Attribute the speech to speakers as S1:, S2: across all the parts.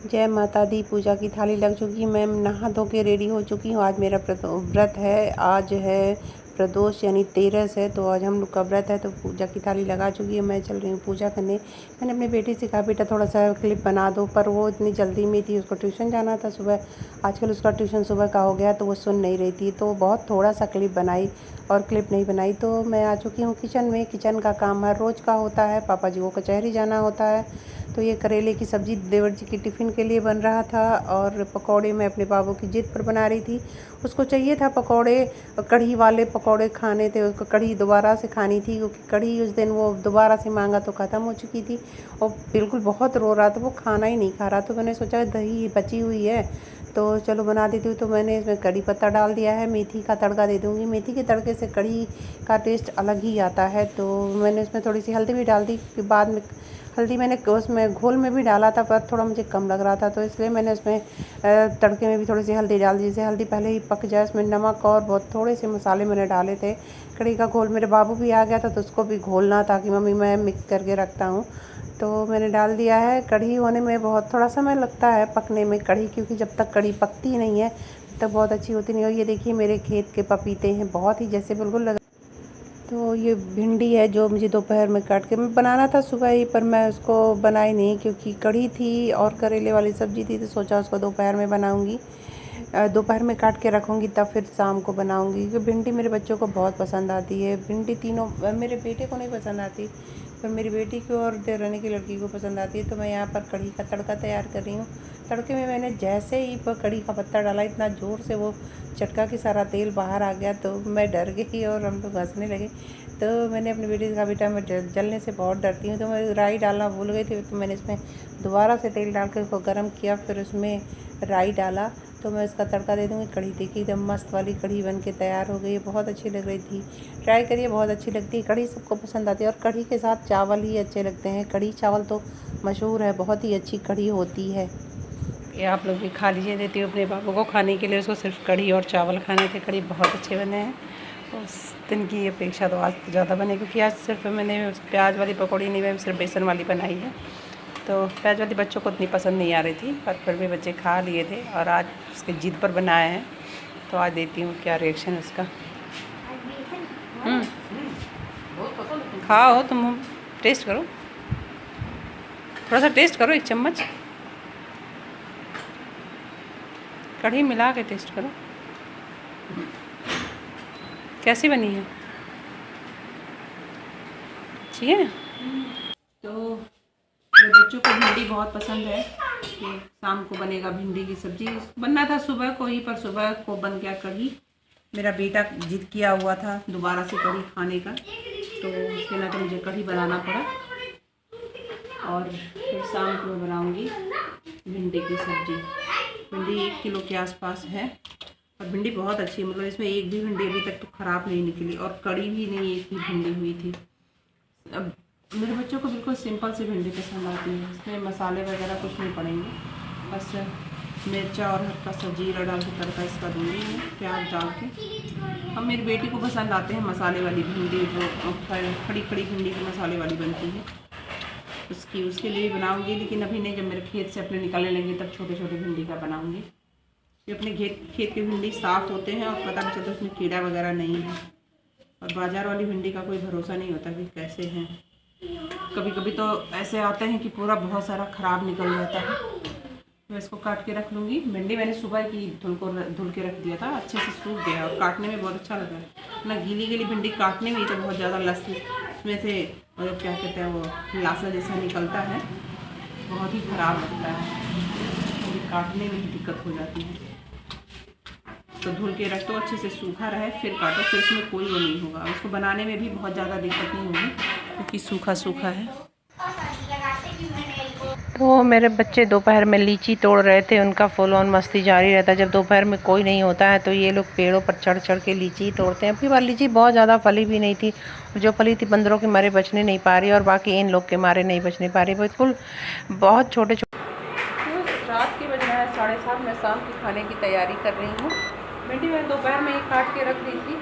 S1: जय माता दी। पूजा की थाली लग चुकी है। मैं नहा धो के रेडी हो चुकी हूँ। आज मेरा व्रत है। आज है प्रदोष यानी 13 है, तो आज हम लोग का व्रत है। तो पूजा की थाली लगा चुकी है। मैं चल रही हूँ पूजा करने। मैंने अपनी बेटी से कहा बेटा थोड़ा सा क्लिप बना दो, पर वो इतनी जल्दी में थी, उसको ट्यूशन जाना था सुबह। आजकल उसका ट्यूशन सुबह का हो गया, तो वो सुन नहीं रही थी, तो बहुत थोड़ा सा क्लिप बनाई और क्लिप नहीं बनाई। तो मैं आ चुकी हूँ किचन में। किचन का काम हर रोज़ का होता है। पापा जी को कचहरी जाना होता है, तो ये करेले की सब्ज़ी देवर जी की टिफ़िन के लिए बन रहा था। और पकौड़े मैं अपने बाबू की ज़िद पर बना रही थी। उसको चाहिए था पकौड़े, कढ़ी वाले पकौड़े खाने थे उसको। कढ़ी दोबारा से खानी थी, क्योंकि कढ़ी उस दिन वो दोबारा से मांगा तो ख़त्म हो चुकी थी और बिल्कुल बहुत रो रहा था, वो खाना ही नहीं खा रहा। तो मैंने सोचा दही बची हुई है तो चलो बना देती हूँ। तो मैंने इसमें कड़ी पत्ता डाल दिया है, मेथी का तड़का दे दूँगी। मेथी के तड़के से कढ़ी का टेस्ट अलग ही आता है। तो मैंने इसमें थोड़ी सी हल्दी भी डाल दी, क्योंकि बाद में हल्दी मैंने उसमें घोल में भी डाला था, पर थोड़ा मुझे कम लग रहा था, तो इसलिए मैंने उसमें तड़के में भी थोड़ी सी हल्दी डाल दी। जैसे हल्दी पहले ही पक जाए, उसमें नमक और बहुत थोड़े से मसाले मैंने डाले थे। कढ़ी का घोल, मेरे बाबू भी आ गया था तो उसको भी घोलना था कि मम्मी मैं मिक्स करके रखता हूँ, तो मैंने डाल दिया है। कढ़ी होने में बहुत थोड़ा समय लगता है पकने में कढ़ी, क्योंकि जब तक कढ़ी पकती नहीं है तब बहुत अच्छी होती नहीं। और ये देखिए मेरे खेत के पपीते हैं, बहुत ही जैसे बिल्कुल लग। तो ये भिंडी है जो मुझे दोपहर में काट के मैं बनाना था सुबह ही, पर मैं उसको बनाई नहीं, क्योंकि कढ़ी थी और करेले वाली सब्ज़ी थी, तो सोचा उसको दोपहर में बनाऊंगी। दोपहर में काट के रखूँगी, तब फिर शाम को बनाऊंगी। क्योंकि भिंडी मेरे बच्चों को बहुत पसंद आती है। भिंडी तीनों, मेरे बेटे को नहीं पसंद आती, पर मेरी बेटी को और देवरानी की लड़की को पसंद आती है। तो मैं यहाँ पर कढ़ी का तड़का तैयार कर रही हूँ। तड़के में मैंने जैसे ही कढ़ी का पत्ता डाला, इतना ज़ोर से वो चटका कि सारा तेल बाहर आ गया, तो मैं डर गई और हम लोग हंसने लगे। तो मैंने अपनी बेटी से कहा बेटा मैं जलने से बहुत डरती हूँ, तो मैं राई डालना भूल गई थी। तो मैंने इसमें दोबारा से तेल डाल कर उसको गर्म किया, फिर उसमें राई डाला। तो मैं इसका तड़का दे दूँगी। कढ़ी देखिए एकदम मस्त वाली कढ़ी बन के तैयार हो गई है, बहुत अच्छी लग रही थी। ट्राई करिए, बहुत अच्छी लगती है कढ़ी, सबको पसंद आती है। और कढ़ी के साथ चावल ही अच्छे लगते हैं। कढ़ी चावल तो मशहूर है, बहुत ही अच्छी कढ़ी होती है। ये आप लोग भी खा लीजिए। देती हूँ अपने बाबू को खाने के लिए, उसको सिर्फ कढ़ी और चावल खाने थे। कढ़ी बहुत अच्छे बने हैं, उस दिन की अपेक्षा तो आज ज़्यादा बने, क्योंकि आज सिर्फ मैंने प्याज वाली पकौड़ी नहीं, मैं सिर्फ बेसन वाली बनाई है। तो प्याज वाली बच्चों को इतनी पसंद नहीं आ रही थी, पर फिर भी बच्चे खा लिए थे और आज उसके जिद पर बनाए हैं। तो आज देती हूँ क्या रिएक्शन है उसका। खाओ तुम, टेस्ट करो, थोड़ा सा टेस्ट करो, 1 चम्मच कढ़ी मिला के टेस्ट करो कैसी बनी है। अच्छी है। तो मेरे बच्चों को भिंडी बहुत पसंद है, कि शाम को बनेगा भिंडी की सब्ज़ी। बनना था सुबह को ही, पर सुबह को बन गया कढ़ी। मेरा बेटा जिद किया हुआ था दोबारा से कढ़ी खाने का, तो उसके ना तो मुझे कढ़ी बनाना पड़ा। और फिर शाम को मैं बनाऊँगी भिंडी की सब्ज़ी। भिंडी 1 किलो के आसपास है, और भिंडी बहुत अच्छी है, मतलब इसमें एक भी भिंडी अभी तक तो ख़राब नहीं निकली, और कड़ी भी नहीं एक भी भिंडी हुई थी। अब मेरे बच्चों को बिल्कुल सिंपल सी भिंडी पसंद आती है, इसमें मसाले वगैरह कुछ नहीं पड़ेंगे, बस मिर्चा और हल्का सा जीरा डाल के तड़का इसका दूँगी मैं, प्याज डाल के। अब मेरी बेटी को पसंद आते हैं मसाले वाली भिंडी, जो खड़ी खड़ी भिंडी की मसाले वाली बनती है, उसके लिए बनाऊँगी। लेकिन अभी नहीं, जब मेरे खेत से अपने निकलने लगे तब छोटे छोटे भिंडी का बनाऊँगी। ये अपने खेत की भिंडी साफ़ होते हैं और पता भी चलता है उसमें कीड़ा वगैरह नहीं है। और बाज़ार वाली भिंडी का कोई भरोसा नहीं होता कि कैसे हैं। कभी कभी तो ऐसे आते हैं कि पूरा बहुत सारा ख़राब निकल जाता है। मैं इसको काट के रख लूँगी। भिंडी मैंने सुबह की धुल के रख दिया था, अच्छे से सूख गया और काटने में बहुत अच्छा लगा है ना। गीली गीली भिंडी काटने में तो बहुत ज़्यादा उसमें से मतलब क्या कहते हैं वो लासा जैसा निकलता है, बहुत ही ख़राब लगता है, काटने में ही दिक्कत हो जाती है। तो धुल के रख दो, अच्छे से सूखा रहे फिर काटो, फिर इसमें कोई वो नहीं होगा। उसको बनाने में भी बहुत ज़्यादा दिक्कत नहीं होगी, क्योंकि सूखा सूखा है। तो मेरे बच्चे दोपहर में लीची तोड़ रहे थे, उनका फुल ऑन मस्ती जारी रहता है। जब दोपहर में कोई नहीं होता है तो ये लोग पेड़ों पर चढ़ चढ़ के लीची तोड़ते हैं। अबकी बार लीची बहुत ज़्यादा फली भी नहीं थी, जो फली थी बंदरों के मारे बचने नहीं पा रही, और बाकी इन लोग के मारे नहीं बचने पा रही, बिल्कुल बहुत छोटे छोटे। तो रात के बज रहा है 7:30, मैं शाम के खाने की तैयारी कर रही हूँ। भिंडी मैंने दोपहर में ही काट के रख दी थी,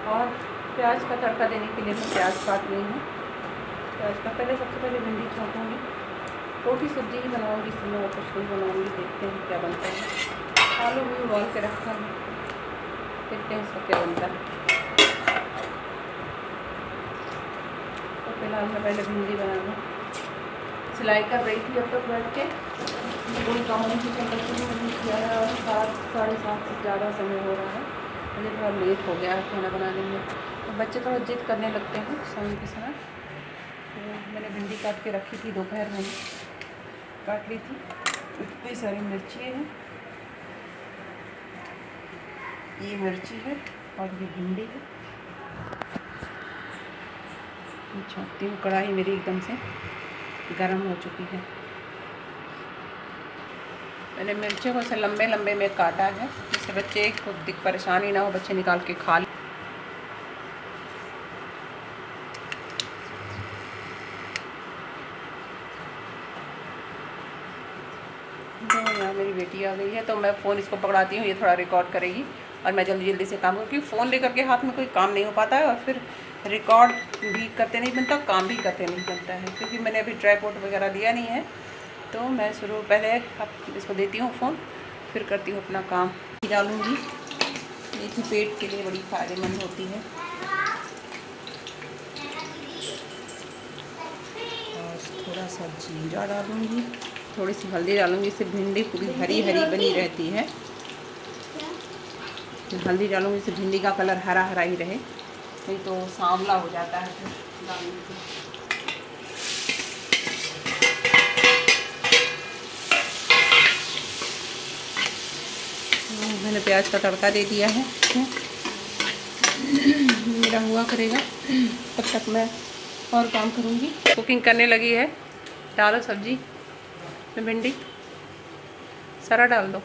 S1: और प्याज का तड़का देने के लिए मैं प्याज काट रही हूँ। प्याज का पहले सबसे पहले भिंडी छौंकूँगी। रोटी सब्जी ही बनाऊँगी, इस समय और कुछ नहीं बनाऊँगी। देखते हैं क्या बनता है। आलू भी उबाल के रखा है, देखते हैं इसका क्या बनता है। तो फिलहाल मैं पहले भिंडी बना लूँ। सिलाई कर रही थी अब तक बैठ के, कोई काम नहीं किया है और 7 साढ़े 7 से ज़्यादा समय हो रहा है। मुझे थोड़ा लेट हो गया है खाना बनाने में। तो बच्चे थोड़ा जिद करने लगते हैं शाम के समय। तो मैंने भिंडी काट के रखी थी, दोपहर में काट ली थी। इतनी सारी मिर्ची हैं, ये मिर्ची है और ये भिंडी है। छाँटती हूँ। कढ़ाई मेरी एकदम से गर्म हो चुकी है। मैंने मिर्चों को ऐसे लंबे लंबे में काटा है, जिससे बच्चे को परेशानी ना हो, बच्चे निकाल के खा लें। तो यहाँ मेरी बेटी आ गई है, तो मैं फ़ोन इसको पकड़ाती हूँ, ये थोड़ा रिकॉर्ड करेगी और मैं जल्दी जल्दी से काम करूँ, क्योंकि फ़ोन लेकर के हाथ में कोई काम नहीं हो पाता है और फिर रिकॉर्ड भी करते नहीं बनता, काम भी करते नहीं बनता है। क्योंकि मैंने अभी ट्राइपॉड वगैरह दिया नहीं है, तो मैं पहले अब इसको देती हूँ फ़ोन, फिर करती हूँ अपना काम। डालूँगी, मेथी पेट के लिए बड़ी फ़ायदेमंद होती है। और थोड़ा सा जीरा डालूँगी, थोड़ी सी हल्दी डालूँगी, इससे भिंडी पूरी हरी हरी बनी रहती है। हल्दी डालूँगी, इससे भिंडी का कलर हरा हरा ही रहे, नहीं तो सांवला हो जाता है फिर डालूँगी। मैंने प्याज का तड़का दे दिया है, मेरा हुआ करेगा, तब तक मैं और काम करूँगी। कुकिंग करने लगी है। डालो सब्जी में भिंडी, सारा डाल दो।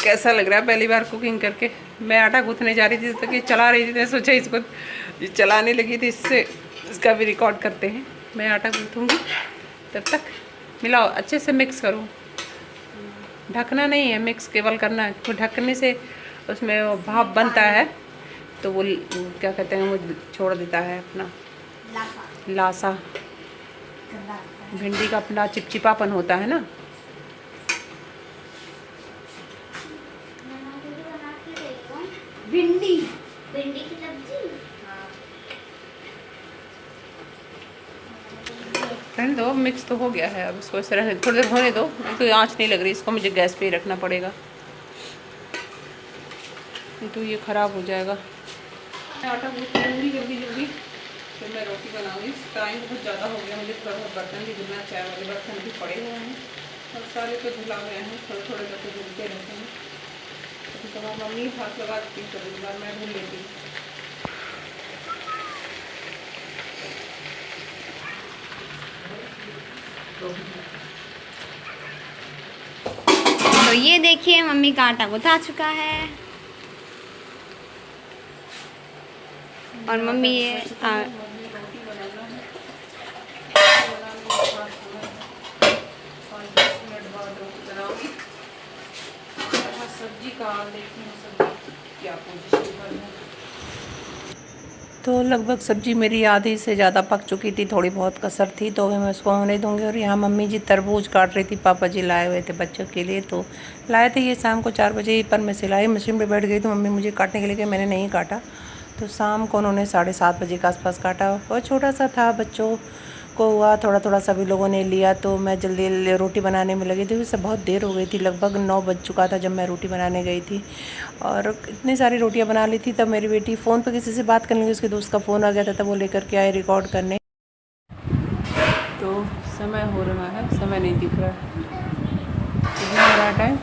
S1: कैसा लग रहा है पहली बार कुकिंग करके। मैं आटा गूँथने जा रही थी तो ये चला रही थी, तो सोचा इसको चलाने लगी थी, इससे इसका भी रिकॉर्ड करते हैं। मैं आटा गूँथूँगी, तब तक मिलाओ, अच्छे से मिक्स करो। ढकना नहीं है, मिक्स केवल करना है। तो ढकने से उसमें वो भाप बनता है, तो वो क्या कहते हैं, वो छोड़ देता है अपना लासा। भिंडी का अपना चिपचिपापन होता है ना।
S2: भिंडी की सब्जी
S1: रहने दो, मिक्स तो हो गया है। अब इसको इस तरह थोड़ी देर होने दो, तो आँच नहीं लग रही इसको, मुझे गैस पे ही रखना पड़ेगा, नहीं तो ये ख़राब हो जाएगा। मैं आटा गूँथ लूँगी जल्दी जल्दी, फिर मैं रोटी बनाऊँगी। टाइम बहुत ज़्यादा हो गया, मुझे थोड़ा बहुत बर्तन भी धुलना, चाय वाले बर्तन भी पड़े हुए हैं और सारे तो धुला गए हैं, थोड़े थोड़े करके धुलते रहते हैं। तो मम्मी हाथ लगा देती, कभी बार मैं धुल लेती।
S2: तो ये देखिए मम्मी का आटा गूँथा चुका है और मम्मी ये
S1: सब्जी का देखती हूँ, सब्जी क्या पोजीशन पर है। तो लगभग सब्जी मेरी आधी से ज़्यादा पक चुकी थी, थोड़ी बहुत कसर थी, तो मैं उसको होने दूंगी। और यहाँ मम्मी जी तरबूज काट रही थी, पापा जी लाए हुए थे बच्चों के लिए, तो लाए थे ये शाम को 4 बजे। पर मैं सिलाई मशीन पे बैठ गई, तो मम्मी मुझे काटने के लिए, मैंने नहीं काटा। तो शाम को उन्होंने 7:30 बजे के आसपास काटा, और छोटा सा था, बच्चों को हुआ थोड़ा थोड़ा, सभी लोगों ने लिया। तो मैं जल्दी रोटी बनाने में लगी थी, उससे बहुत देर हो गई थी, लगभग 9 बज चुका था जब मैं रोटी बनाने गई थी। और इतनी सारी रोटियां बना ली थी। तब मेरी बेटी फ़ोन पे किसी से बात करने लगी, उसके दोस्त का फ़ोन आ गया था, तब वो लेकर के आए रिकॉर्ड करने। तो समय हो रहा है, समय नहीं दिख रहा है, कितना हो रहा है टाइम?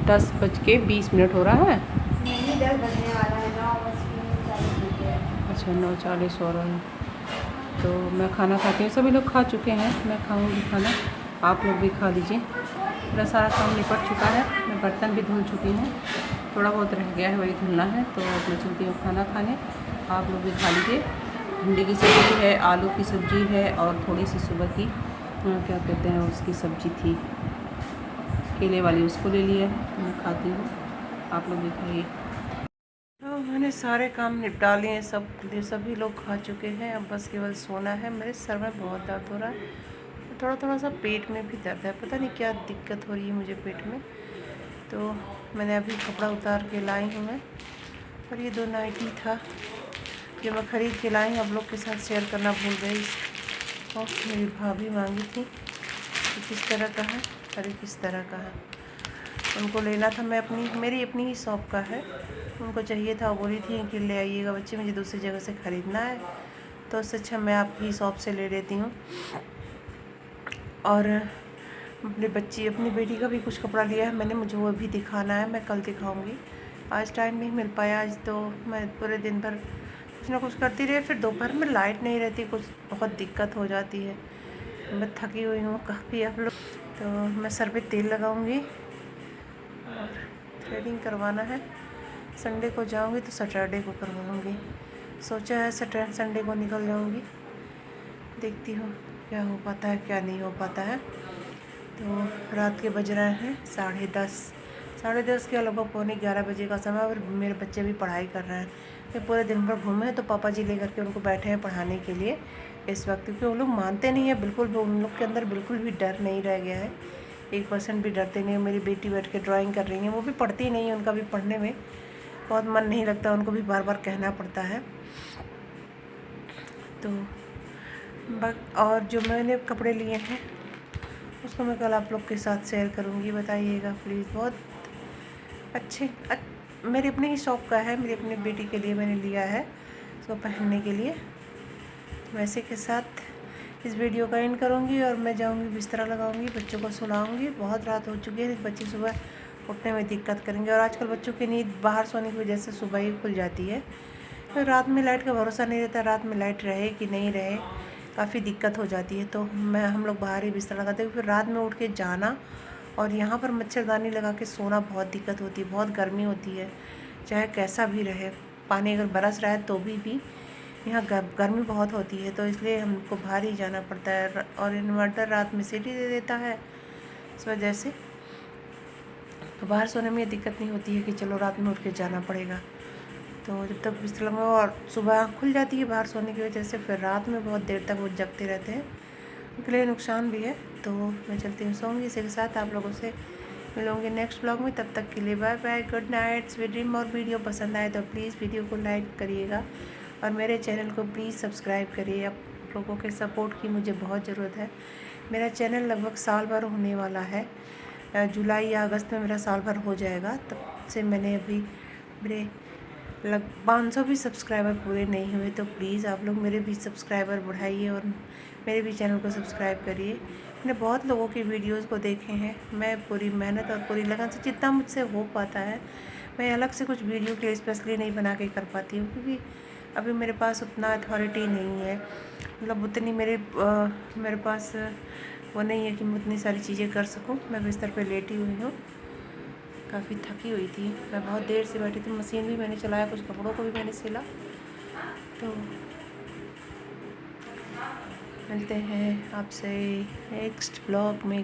S1: 10:20 हो रहा है।
S2: नहीं, 10 बजने वाला है, 9:40
S1: अच्छा, 9:40 हो रहा है। तो मैं खाना खाती हूँ, सभी लोग खा चुके हैं, मैं खाऊंगी खाना, आप लोग भी खा लीजिए। मेरा सारा काम निपट चुका है, मैं बर्तन भी धुल चुकी हूँ, थोड़ा बहुत रह गया है, वही धुलना है। तो मैं चलती हूँ खाना खाने, आप लोग भी खा लीजिए। भिंडी की सब्ज़ी है, आलू की सब्ज़ी है, और थोड़ी सी सुबह की क्या कहते हैं उसकी सब्ज़ी थी, केले वाली उसको ले लिया है, मैं खाती हूँ, आप लोग भी खाइए। हाँ, मैंने सारे काम निपटा लिए हैं, सभी लोग खा चुके हैं, अब बस केवल सोना है। मेरे सर में बहुत दर्द हो रहा है, थोड़ा थोड़ा सा पेट में भी दर्द है, पता नहीं क्या दिक्कत हो रही है मुझे पेट में। तो मैंने अभी कपड़ा उतार के लाई हूँ मैं, और ये 2 नाइटी था जो मैं ख़रीद के लाई हूँ, आप लोग के साथ शेयर करना भूल गई। और मेरी भाभी मांगी थी कि किस तरह का है, अरे किस तरह का है, उनको लेना था। मेरी अपनी ही शॉप का है, उनको चाहिए था, वो बोली थी कि ले आइएगा बच्चे, मुझे दूसरी जगह से ख़रीदना है, तो उससे अच्छा मैं आपकी शॉप से ले लेती हूँ। और अपनी बेटी का भी कुछ कपड़ा लिया है मैंने, मुझे वो भी दिखाना है, मैं कल दिखाऊंगी। आज टाइम नहीं मिल पाया, आज तो मैं पूरे दिन भर कुछ ना कुछ करती रही, फिर दोपहर में लाइट नहीं रहती, कुछ बहुत दिक्कत हो जाती है। मैं थकी हुई हूँ काफ़ी आप लोग। तो मैं सर पे तेल लगाऊंगी और थ्रेडिंग करवाना है। संडे को जाऊंगी तो सैटरडे को करवाऊंगी, सोचा है संडे को निकल जाऊंगी, देखती हूँ क्या हो पाता है क्या नहीं हो पाता है। तो रात के बज रहे हैं 10:30 के लगभग 11:15 बजे का समय, और मेरे बच्चे भी पढ़ाई कर रहे हैं। ये पूरे दिन भर घूमे हैं, तो पापा जी लेकर के उनको बैठे हैं पढ़ाने के लिए इस वक्त, क्योंकि वो लोग मानते नहीं है बिल्कुल भी, उन लोग के अंदर बिल्कुल भी डर नहीं रह गया है, 1% भी डरते नहीं है। मेरी बेटी बैठ के ड्राइंग कर रही है, वो भी पढ़ती नहीं है, उनका भी पढ़ने में बहुत मन नहीं लगता, उनको भी बार बार कहना पड़ता है। तो और जो मैंने कपड़े लिए हैं उसको मैं कल आप लोग के साथ शेयर करूँगी, बताइएगा प्लीज़। बहुत अच्छे मेरी अपनी ही शॉप का है, मेरी अपनी बेटी के लिए मैंने लिया है उसको पहनने के लिए। तो इसी के साथ इस वीडियो का एंड करूँगी, और मैं जाऊँगी बिस्तरा लगाऊँगी, बच्चों को सुलाऊँगी, बहुत रात हो चुकी है, बच्चे सुबह उठने में दिक्कत करेंगे, और आजकल बच्चों की नींद बाहर सोने की वजह से सुबह ही खुल जाती है, तो रात में लाइट का भरोसा नहीं रहता, रात में लाइट रहे कि नहीं रहे, काफ़ी दिक्कत हो जाती है। तो हम लोग बाहर ही बिस्तर लगाते हैं, फिर रात में उठ के जाना और यहाँ पर मच्छरदानी लगा के सोना बहुत दिक्कत होती है, बहुत गर्मी होती है, चाहे कैसा भी रहे, पानी अगर बरस रहा है तो भी यहाँ गर्मी बहुत होती है, तो इसलिए हमको बाहर ही जाना पड़ता है। और इन्वर्टर रात में सीटी दे देता है, इस वजह से तो बाहर सोने में ये दिक्कत नहीं होती है कि चलो रात में उठ के जाना पड़ेगा। तो जब तक बिस्तर लगाओ और सुबह खुल जाती है बाहर सोने की वजह से, फिर रात में बहुत देर तक वो जगते रहते हैं, उनके लिए नुकसान भी है। तो मैं चलती हूँ, सोऊंगी। इसी के साथ आप लोगों से मिलूँगी नेक्स्ट ब्लॉग में, तब तक के लिए bye bye, good night, sweet dream. और वीडियो पसंद आए तो प्लीज़ वीडियो को लाइक करिएगा और मेरे चैनल को प्लीज़ सब्सक्राइब करिए। आप लोगों के सपोर्ट की मुझे बहुत ज़रूरत है। मेरा चैनल लगभग साल भर होने वाला है, जुलाई या अगस्त में मेरा साल भर हो जाएगा। तब से मैंने अभी मेरे 500 भी सब्सक्राइबर पूरे नहीं हुए, तो प्लीज़ आप लोग मेरे भी सब्सक्राइबर बढ़ाइए और मेरे भी चैनल को सब्सक्राइब करिए। मैंने बहुत लोगों की वीडियोस को देखे हैं, मैं पूरी मेहनत और पूरी लगन से जितना मुझसे हो पाता है, मैं अलग से कुछ वीडियो के लिए स्पेशली नहीं बना के कर पाती हूँ, क्योंकि अभी मेरे पास उतना अथॉरिटी नहीं है, मतलब उतनी मेरे पास वो नहीं है कि मैं उतनी सारी चीज़ें कर सकूँ। मैं बिस्तर पर लेटी हुई हूँ, काफ़ी थकी हुई थी, मैं बहुत देर से बैठी थी, मशीन भी मैंने चलाया, कुछ कपड़ों को भी मैंने सिला। तो मिलते हैं आपसे नेक्स्ट ब्लॉग में।